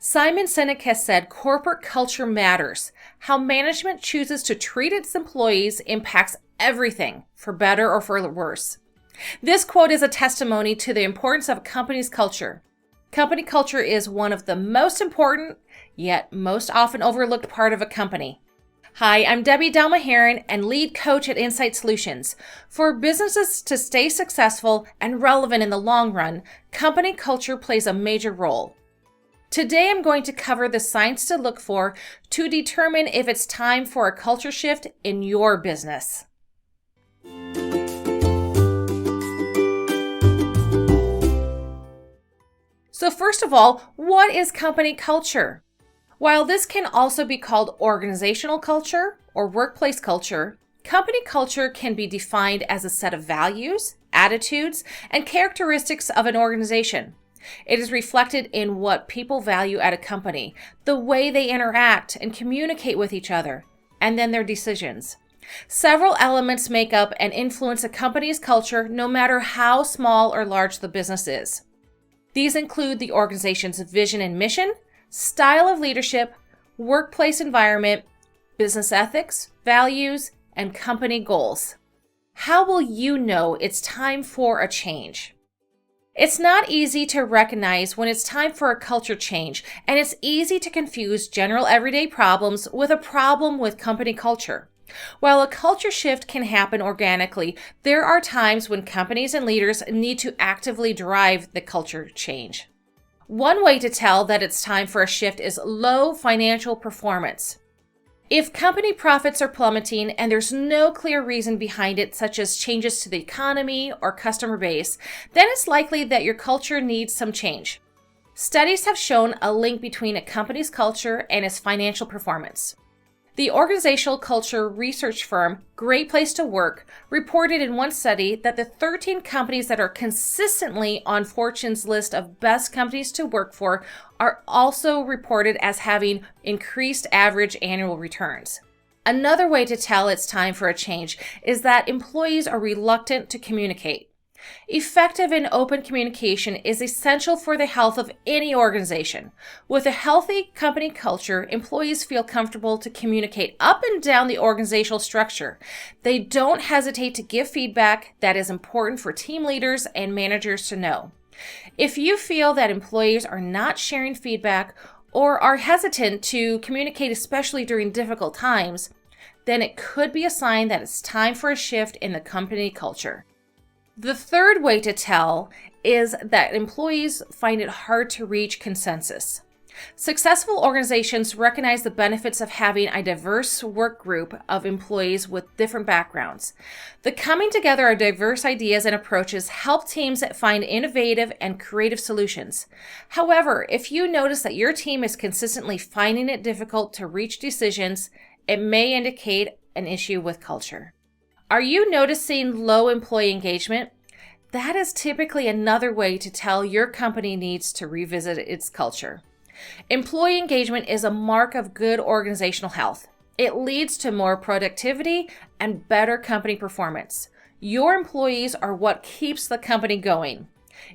Simon Sinek has said corporate culture matters. How management chooses to treat its employees impacts everything, for better or for worse. This quote is a testimony to the importance of a company's culture. Company culture is one of the most important, yet most often overlooked part of a company. Hi, I'm Debbie Dalmaharan and lead coach at Insight Solutions. For businesses to stay successful and relevant in the long run, company culture plays a major role. Today, I'm going to cover the signs to look for to determine if it's time for a culture shift in your business. So first of all, what is company culture? While this can also be called organizational culture or workplace culture, company culture can be defined as a set of values, attitudes, and characteristics of an organization. It is reflected in what people value at a company, the way they interact and communicate with each other, and then their decisions. Several elements make up and influence a company's culture, no matter how small or large the business is. These include the organization's vision and mission, style of leadership, workplace environment, business ethics, values, and company goals. How will you know it's time for a change? It's not easy to recognize when it's time for a culture change, and it's easy to confuse general everyday problems with a problem with company culture. While a culture shift can happen organically, there are times when companies and leaders need to actively drive the culture change. One way to tell that it's time for a shift is low financial performance. If company profits are plummeting and there's no clear reason behind it, such as changes to the economy or customer base, then it's likely that your culture needs some change. Studies have shown a link between a company's culture and its financial performance. The organizational culture research firm Great Place to Work reported in one study that the 13 companies that are consistently on Fortune's list of best companies to work for are also reported as having increased average annual returns. Another way to tell it's time for a change is that employees are reluctant to communicate. Effective and open communication is essential for the health of any organization. With a healthy company culture, employees feel comfortable to communicate up and down the organizational structure. They don't hesitate to give feedback that is important for team leaders and managers to know. If you feel that employees are not sharing feedback or are hesitant to communicate, especially during difficult times, then it could be a sign that it's time for a shift in the company culture. The third way to tell is that employees find it hard to reach consensus. Successful organizations recognize the benefits of having a diverse work group of employees with different backgrounds. The coming together of diverse ideas and approaches help teams that find innovative and creative solutions. However, if you notice that your team is consistently finding it difficult to reach decisions, it may indicate an issue with culture. Are you noticing low employee engagement? That is typically another way to tell your company needs to revisit its culture. Employee engagement is a mark of good organizational health. It leads to more productivity and better company performance. Your employees are what keeps the company going.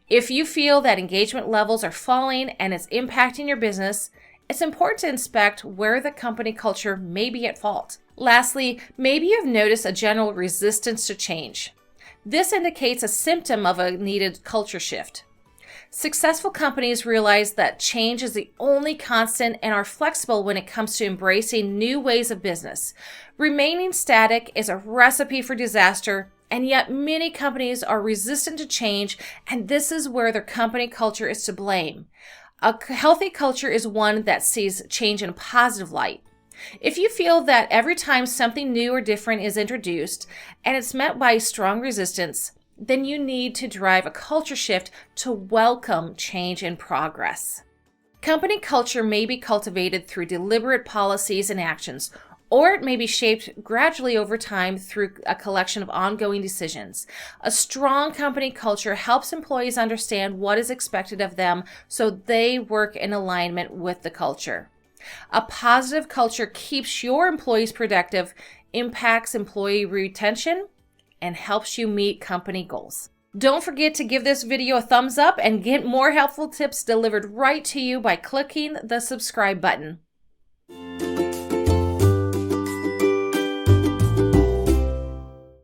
If you feel that engagement levels are falling and it's impacting your business, it's important to inspect where the company culture may be at fault. Lastly, maybe you've noticed a general resistance to change. This indicates a symptom of a needed culture shift. Successful companies realize that change is the only constant and are flexible when it comes to embracing new ways of business. Remaining static is a recipe for disaster, and yet many companies are resistant to change, and this is where their company culture is to blame. A healthy culture is one that sees change in a positive light. If you feel that every time something new or different is introduced and it's met by strong resistance, then you need to drive a culture shift to welcome change and progress. Company culture may be cultivated through deliberate policies and actions, or it may be shaped gradually over time through a collection of ongoing decisions. A strong company culture helps employees understand what is expected of them so they work in alignment with the culture. A positive culture keeps your employees productive, impacts employee retention, and helps you meet company goals. Don't forget to give this video a thumbs up and get more helpful tips delivered right to you by clicking the subscribe button.